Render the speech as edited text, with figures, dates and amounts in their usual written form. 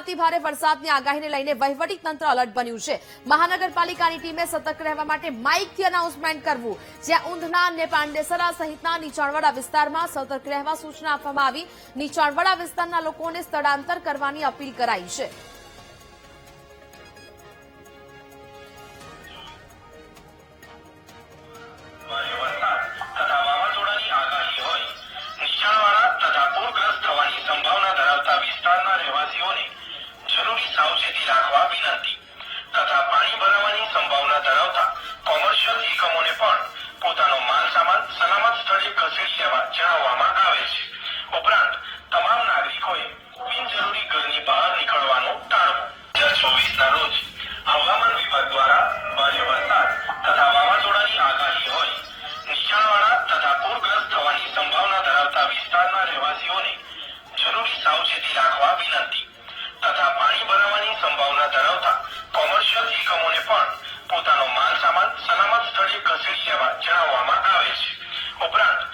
અતિભારે વરસાદની આગાહીને લઈને વહીવટી તંત્ર એલર્ટ બન્યું છે। મહાનગરપાલિકાની ટીમે સતર્ક રહેવા માટે માઇકથી એનાઉન્સમેન્ટ કરવું, જ્યાં ઊંધના અને પાંડેસરા સહિતના નીચાણવાળા વિસ્તારમાં સતર્ક રહેવા સૂચના આપવામાં આવી। નીચાણવાળા વિસ્તારના લોકોને સ્થળાંતર કરવાની અપીલ કરાઈ છે। જરૂરી સાવચેતી રાખવા વિનંતી તથા પાણી ભરાવાની સંભાવના ધરાવતા કોમર્શિયલ એકમોને પણ પોતાનો માલ સામાન સલામત સ્થળે ખસેડી લેવા જણાવવામાં આવે છે। ઉપરાંત તમામ નાગરિકોએ બિનજરૂરી ઘરની બહાર નીકળવાનું ટાળવું। 2024ના રોજ હવામાન વિભાગ દ્વારા ભારે વરસાદ તથા વાવાઝોડાની આગાહી હોય નીચાણવાળા તથા પૂરગ્રસ્ત થવાની સંભાવના ધરાવતા વિસ્તારના રહેવાસીઓને જરૂરી સાવચેતી રાખવા વિનંતી તથા પાણી ભરાવાની સંભાવના ધરાવતા કોમર્શિયલ એકમોને પણ પોતાનો માલ સામાન સલામત સ્થળે ખસેડી લેવા જણાવવામાં આવે છે। ઉપરાંત